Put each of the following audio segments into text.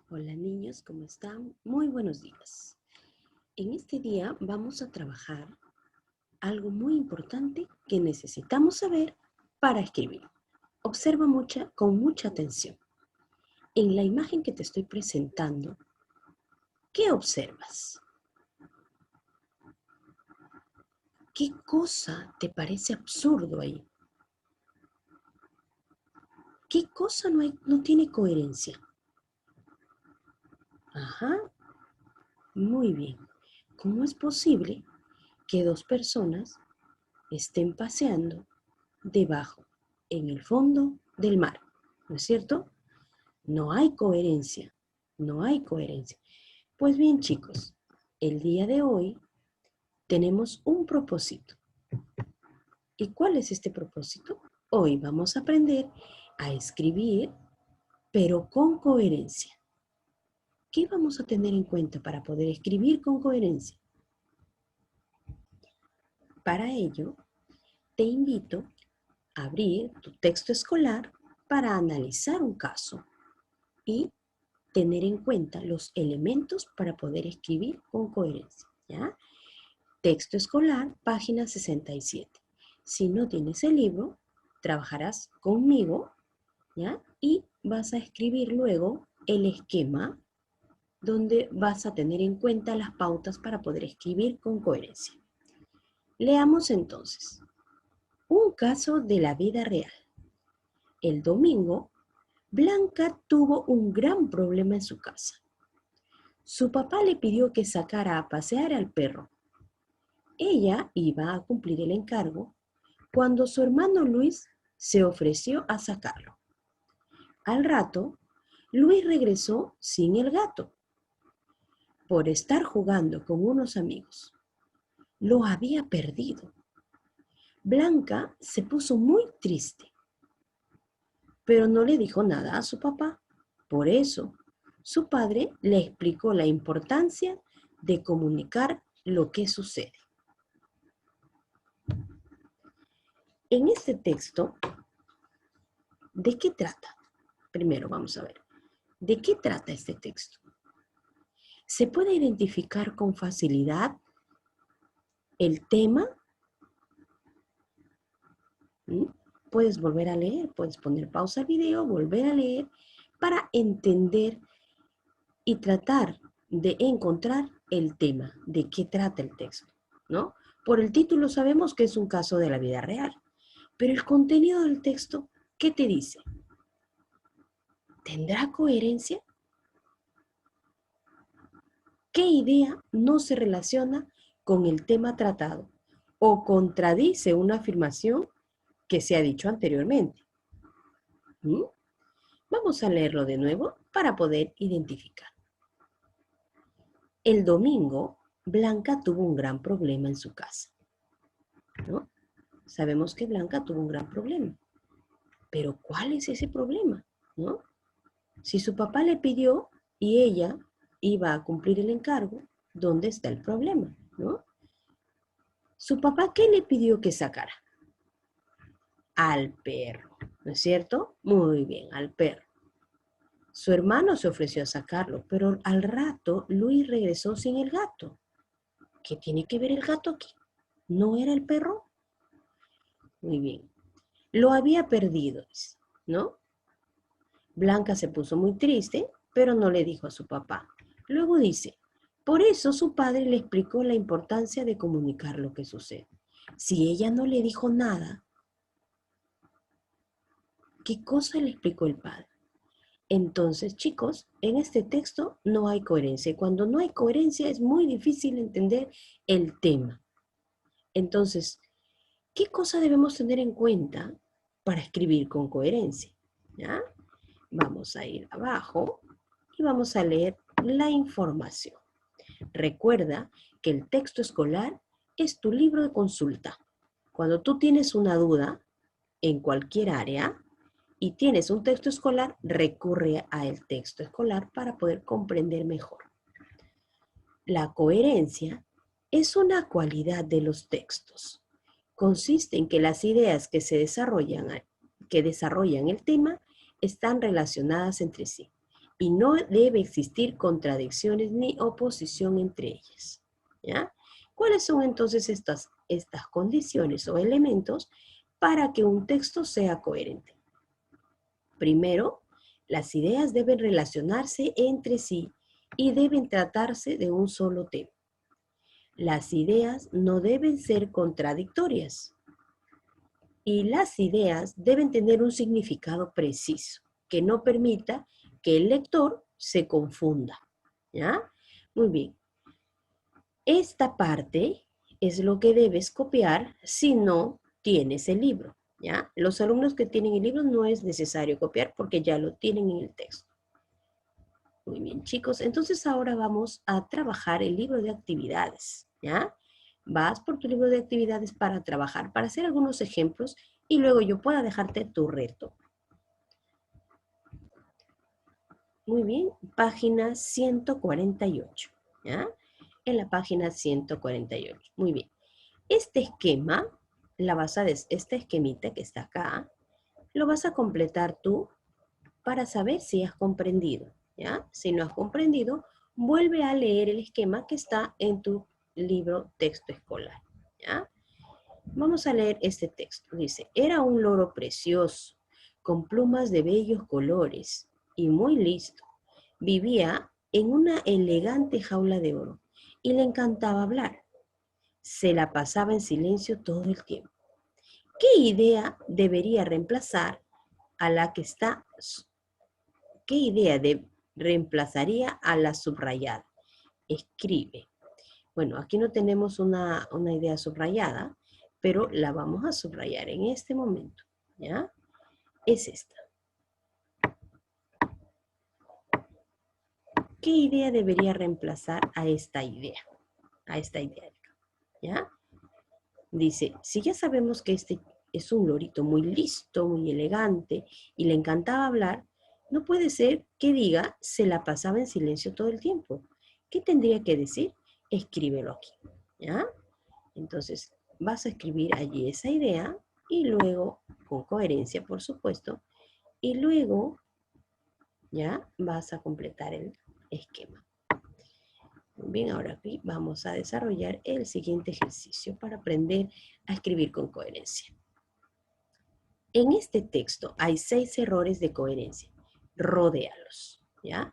Hola niños, ¿cómo están? Muy buenos días. En este día vamos a trabajar algo muy importante que necesitamos saber para escribir. Observa con mucha atención. En la imagen que te estoy presentando, ¿qué observas? ¿Qué cosa te parece absurdo ahí? ¿Qué cosa no tiene coherencia? Ajá, muy bien. ¿Cómo es posible que dos personas estén paseando debajo, en el fondo del mar? ¿No es cierto? No hay coherencia, no hay coherencia. Pues bien, chicos, el día de hoy tenemos un propósito. ¿Y cuál es este propósito? Hoy vamos a aprender a escribir, pero con coherencia. ¿Qué vamos a tener en cuenta para poder escribir con coherencia? Para ello, te invito a abrir tu texto escolar para analizar un caso y tener en cuenta los elementos para poder escribir con coherencia, ¿ya? Texto escolar, página 67. Si no tienes el libro, trabajarás conmigo, ¿ya? Y vas a escribir luego el esquema donde vas a tener en cuenta las pautas para poder escribir con coherencia. Leamos entonces. Un caso de la vida real. El domingo, Blanca tuvo un gran problema en su casa. Su papá le pidió que sacara a pasear al perro. Ella iba a cumplir el encargo cuando su hermano Luis se ofreció a sacarlo. Al rato, Luis regresó sin el gato por estar jugando con unos amigos. Lo había perdido. Blanca se puso muy triste, pero no le dijo nada a su papá. Por eso, su padre le explicó la importancia de comunicar lo que sucede. En este texto, ¿de qué trata? Primero vamos a ver, ¿de qué trata este texto? ¿Se puede identificar con facilidad el tema? ¿Mm? Puedes volver a leer, puedes poner pausa al video, volver a leer para entender y tratar de encontrar el tema, de qué trata el texto, ¿no? Por el título sabemos que es un caso de la vida real, pero el contenido del texto, ¿qué te dice? ¿Tendrá coherencia? ¿Qué idea no se relaciona con el tema tratado o contradice una afirmación que se ha dicho anteriormente? ¿Mm? Vamos a leerlo de nuevo para poder identificar. El domingo, Blanca tuvo un gran problema en su casa, ¿no? Sabemos que Blanca tuvo un gran problema, pero ¿cuál es ese problema? ¿No? Si su papá le pidió y ella iba a cumplir el encargo, ¿dónde está el problema? ¿No? ¿Su papá qué le pidió que sacara? Al perro, ¿no es cierto? Muy bien, al perro. Su hermano se ofreció a sacarlo, pero al rato Luis regresó sin el gato. ¿Qué tiene que ver el gato aquí? ¿No era el perro? Muy bien. Lo había perdido, ¿no? Blanca se puso muy triste, pero no le dijo a su papá. Luego dice, por eso su padre le explicó la importancia de comunicar lo que sucede. Si ella no le dijo nada, ¿qué cosa le explicó el padre? Entonces, chicos, en este texto no hay coherencia. Y cuando no hay coherencia es muy difícil entender el tema. Entonces, ¿qué cosa debemos tener en cuenta para escribir con coherencia? ¿Ya? Vamos a ir abajo y vamos a leer la información. Recuerda que el texto escolar es tu libro de consulta. Cuando tú tienes una duda en cualquier área y tienes un texto escolar, recurre al texto escolar para poder comprender mejor. La coherencia es una cualidad de los textos. Consiste en que las ideas que desarrollan el tema están relacionadas entre sí. y no debe existir contradicciones ni oposición entre ellas. ¿Ya? ¿Cuáles son entonces estas condiciones o elementos para que un texto sea coherente? Primero, las ideas deben relacionarse entre sí y deben tratarse de un solo tema. Las ideas no deben ser contradictorias y las ideas deben tener un significado preciso que no permita que el lector se confunda. ¿Ya? Muy bien. Esta parte es lo que debes copiar si no tienes el libro. ¿Ya? Los alumnos que tienen el libro no es necesario copiar porque ya lo tienen en el texto. Muy bien, chicos. Entonces ahora vamos a trabajar el libro de actividades. ¿Ya? Vas por tu libro de actividades para trabajar, para hacer algunos ejemplos y luego yo pueda dejarte tu reto. Muy bien, página 148. ¿Ya? En la página 148. Muy bien. Este esquema, este esquemita que está acá, lo vas a completar tú para saber si has comprendido, ¿ya? Si no has comprendido, vuelve a leer el esquema que está en tu libro texto escolar, ¿ya? Vamos a leer este texto. Dice, era un loro precioso, con plumas de bellos colores y muy listo. Vivía en una elegante jaula de oro y le encantaba hablar. Se la pasaba en silencio todo el tiempo. ¿Qué idea debería reemplazar a la que está? ¿Qué idea reemplazaría a la subrayada? Escribe. Bueno, aquí no tenemos una idea subrayada, pero la vamos a subrayar en este momento, ¿ya? Es esta. ¿Qué idea debería reemplazar a esta idea? A esta idea, ¿ya? Dice, si ya sabemos que este es un lorito muy listo, muy elegante y le encantaba hablar, no puede ser que diga se la pasaba en silencio todo el tiempo. ¿Qué tendría que decir? Escríbelo aquí, ¿ya? Entonces, vas a escribir allí esa idea y luego, con coherencia, por supuesto, y luego ya vas a completar el esquema. Bien, ahora aquí vamos a desarrollar el siguiente ejercicio para aprender a escribir con coherencia. En este texto hay 6 errores de coherencia. Rodéalos, ¿ya?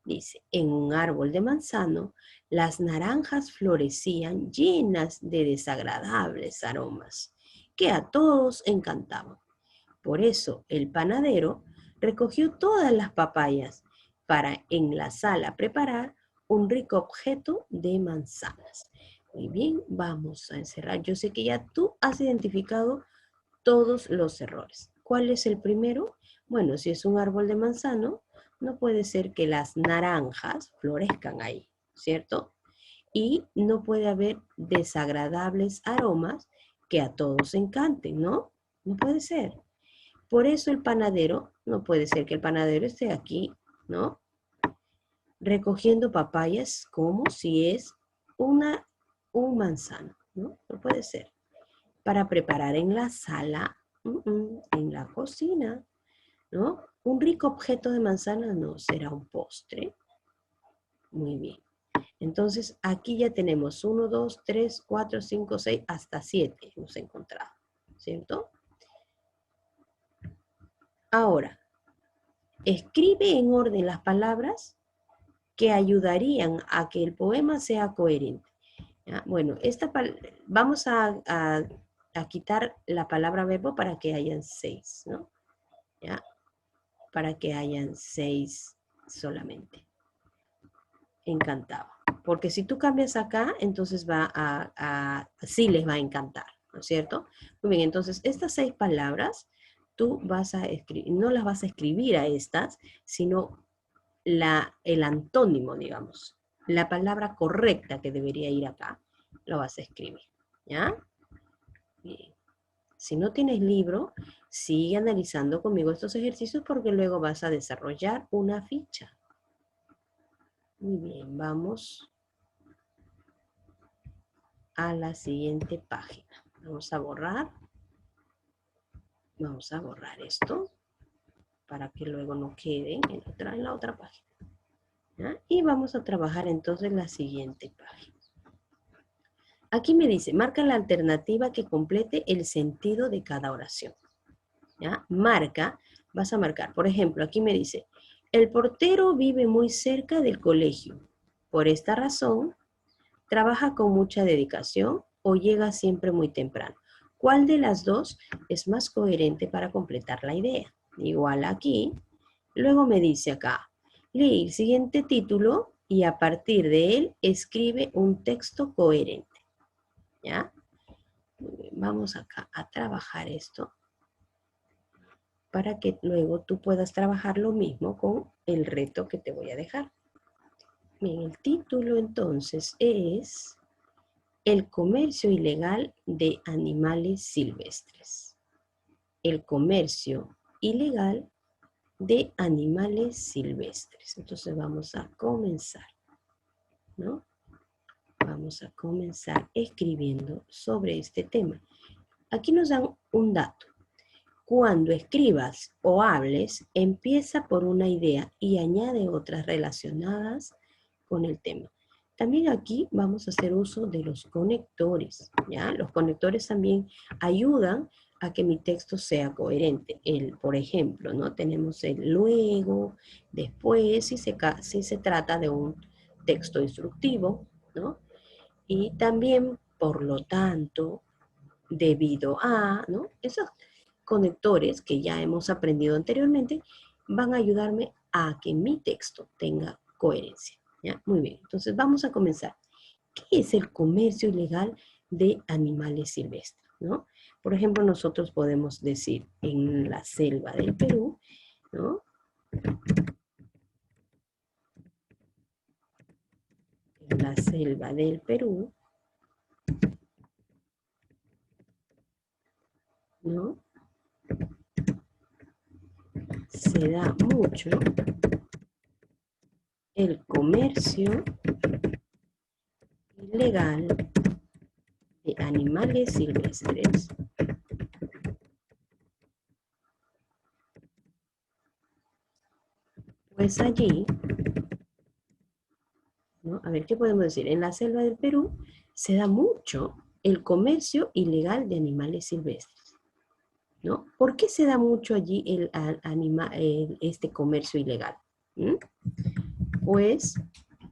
Dice, en un árbol de manzano, las naranjas florecían llenas de desagradables aromas que a todos encantaban. Por eso el panadero recogió todas las papayas para en la sala preparar un rico objeto de manzanas. Muy bien, vamos a encerrar. Yo sé que ya tú has identificado todos los errores. ¿Cuál es el primero? Bueno, si es un árbol de manzano, no puede ser que las naranjas florezcan ahí, ¿cierto? Y no puede haber desagradables aromas que a todos encanten, ¿no? No puede ser. Por eso el panadero, no puede ser que el panadero esté aquí, ¿no? Recogiendo papayas como si es un manzano, ¿no? No puede ser. Para preparar en la sala, en la cocina, ¿no? Un rico objeto de manzana no será un postre. Muy bien. Entonces, aquí ya tenemos 1, 2, 3, 4, 5, 6, hasta 7 hemos encontrado, ¿cierto? Ahora, escribe en orden las palabras que ayudarían a que el poema sea coherente. ¿Ya? Bueno, vamos a quitar la palabra verbo para que hayan 6, ¿no? ¿Ya? Para que hayan 6 solamente. Encantaba. Porque si tú cambias acá, entonces sí les va a encantar, ¿no es cierto? Muy bien, entonces estas 6 palabras, tú vas a escribir, no las vas a escribir a estas, sino el antónimo, digamos. La palabra correcta que debería ir acá, lo vas a escribir, ¿ya? Bien. Si no tienes libro, sigue analizando conmigo estos ejercicios porque luego vas a desarrollar una ficha. Muy bien, vamos a la siguiente página. Vamos a borrar esto para que luego no quede en la otra página. ¿Ya? Y vamos a trabajar entonces la siguiente página. Aquí me dice, marca la alternativa que complete el sentido de cada oración. ¿Ya? Marca, vas a marcar. Por ejemplo, aquí me dice, el portero vive muy cerca del colegio. Por esta razón, trabaja con mucha dedicación o llega siempre muy temprano. ¿Cuál de las dos es más coherente para completar la idea? Igual aquí. Luego me dice acá, lee el siguiente título y a partir de él escribe un texto coherente. ¿Ya? Vamos acá a trabajar esto para que luego tú puedas trabajar lo mismo con el reto que te voy a dejar. Bien, el título entonces es El comercio ilegal de animales silvestres. El comercio ilegal de animales silvestres. Entonces vamos a comenzar, ¿no? Vamos a comenzar escribiendo sobre este tema. Aquí nos dan un dato. Cuando escribas o hables, empieza por una idea y añade otras relacionadas con el tema. También aquí vamos a hacer uso de los conectores, ¿ya? Los conectores también ayudan a que mi texto sea coherente. Por ejemplo, ¿no? Tenemos el luego, después, si se trata de un texto instructivo, ¿no? Y también, por lo tanto, debido a, ¿no? Esos conectores que ya hemos aprendido anteriormente van a ayudarme a que mi texto tenga coherencia. ¿Ya? Muy bien, entonces vamos a comenzar. ¿Qué es el comercio ilegal de animales silvestres? ¿No? Por ejemplo, nosotros podemos decir en la selva del Perú, ¿no? En la selva del Perú, ¿no? Se da mucho el comercio ilegal de animales silvestres. Pues allí, ¿no? A ver, ¿qué podemos decir? En la selva del Perú se da mucho el comercio ilegal de animales silvestres, ¿no? ¿Por qué se da mucho allí este comercio ilegal? ¿Mm? Pues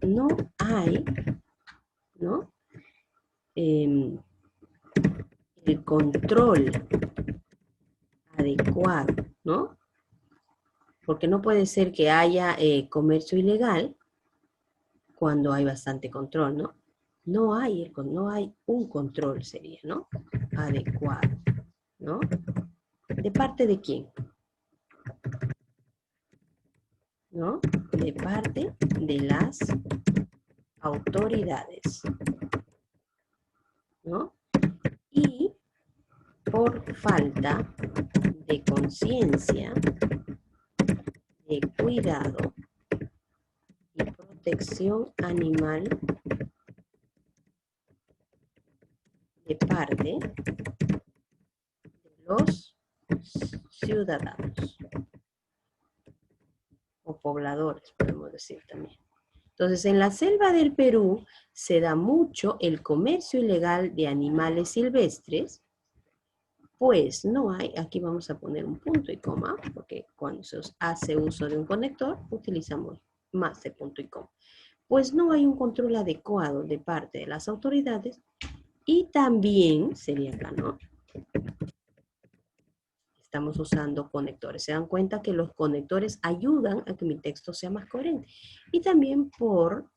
no hay, ¿no? Em, el control adecuado, ¿no? Porque no puede ser que haya comercio ilegal cuando hay bastante control, ¿no? No hay un control, sería, ¿no? Adecuado, ¿no? ¿De parte de quién? ¿No? De parte de las autoridades, ¿no? Y por falta de conciencia, de cuidado y protección animal de parte de los ciudadanos o pobladores, podemos decir también. Entonces, en la selva del Perú se da mucho el comercio ilegal de animales silvestres, pues no hay, aquí vamos a poner un punto y coma, porque cuando se hace uso de un conector, utilizamos más de punto y coma. Pues no hay un control adecuado de parte de las autoridades y también, sería acá, ¿no? Estamos usando conectores. Se dan cuenta que los conectores ayudan a que mi texto sea más coherente. Y también por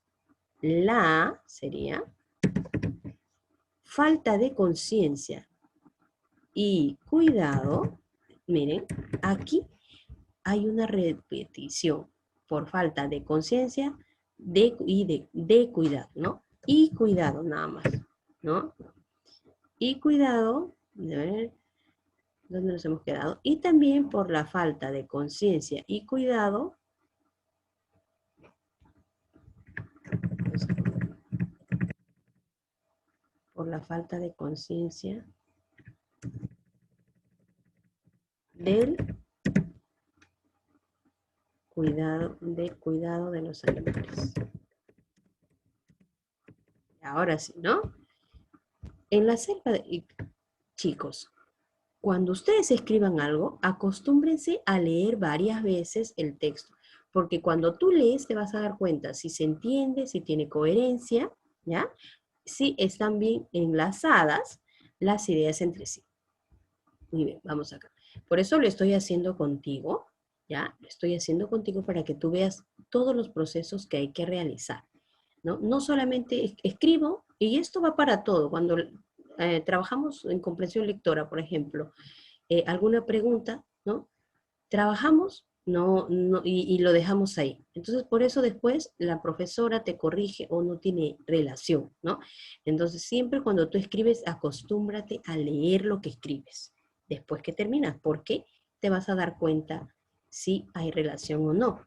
sería falta de conciencia y cuidado. Miren, aquí hay una repetición por falta de conciencia de cuidado, ¿no? Y cuidado nada más, ¿no? Y cuidado, a ver, ¿dónde nos hemos quedado? Y también por la falta de conciencia y cuidado, por la falta de conciencia del cuidado de los animales. Ahora sí, ¿no? En la selva, chicos, cuando ustedes escriban algo, acostúmbrense a leer varias veces el texto, porque cuando tú lees te vas a dar cuenta si se entiende, si tiene coherencia, ¿ya? Si están bien enlazadas las ideas entre sí. Muy bien, vamos acá. Por eso lo estoy haciendo contigo, ¿ya? Lo estoy haciendo contigo para que tú veas todos los procesos que hay que realizar, ¿no? No solamente escribo, y esto va para todo. Cuando trabajamos en comprensión lectora, por ejemplo, alguna pregunta, ¿no? Trabajamos y lo dejamos ahí. Entonces, por eso después la profesora te corrige o no tiene relación, ¿no? Entonces, siempre cuando tú escribes, acostúmbrate a leer lo que escribes después que terminas, porque te vas a dar cuenta si hay relación o no.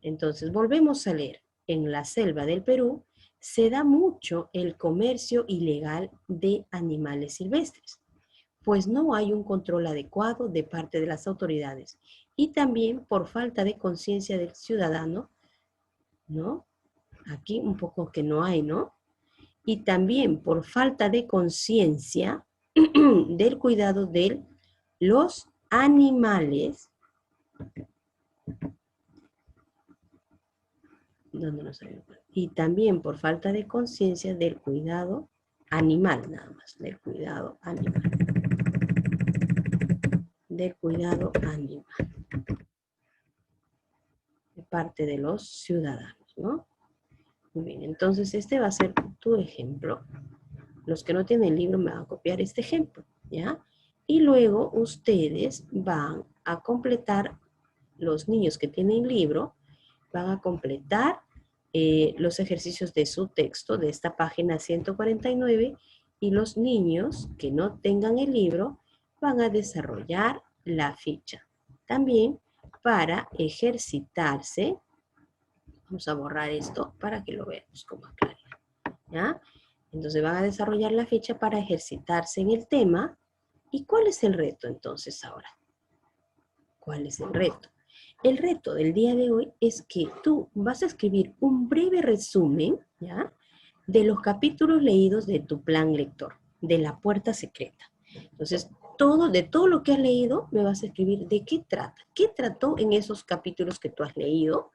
Entonces, volvemos a leer. En la selva del Perú se da mucho el comercio ilegal de animales silvestres, pues no hay un control adecuado de parte de las autoridades y también por falta de conciencia del ciudadano, ¿no? Aquí un poco que no hay, ¿no? Y también por falta de conciencia del cuidado de los animales. ¿Dónde nos salió? Y también por falta de conciencia del cuidado animal, nada más, del cuidado animal. Del cuidado animal. De parte de los ciudadanos, ¿no? Muy bien, entonces este va a ser tu ejemplo. Los que no tienen el libro me van a copiar este ejemplo, ¿ya? Y luego ustedes van a completar, los niños que tienen libro, van a completar los ejercicios de su texto, de esta página 149, y los niños que no tengan el libro van a desarrollar la ficha. También para ejercitarse, vamos a borrar esto para que lo veamos con más claridad, ¿ya? Entonces van a desarrollar la ficha para ejercitarse en el tema. ¿Y cuál es el reto entonces ahora? ¿Cuál es el reto? El reto del día de hoy es que tú vas a escribir un breve resumen, ¿ya?, de los capítulos leídos de tu plan lector, de la puerta secreta. Entonces, de todo lo que has leído, me vas a escribir de qué trata, qué trató en esos capítulos que tú has leído,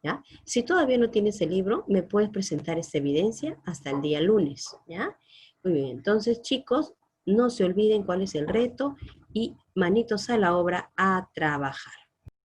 ¿ya? Si todavía no tienes el libro, me puedes presentar esta evidencia hasta el día lunes, ¿ya? Muy bien, entonces chicos, no se olviden cuál es el reto y manitos a la obra a trabajar.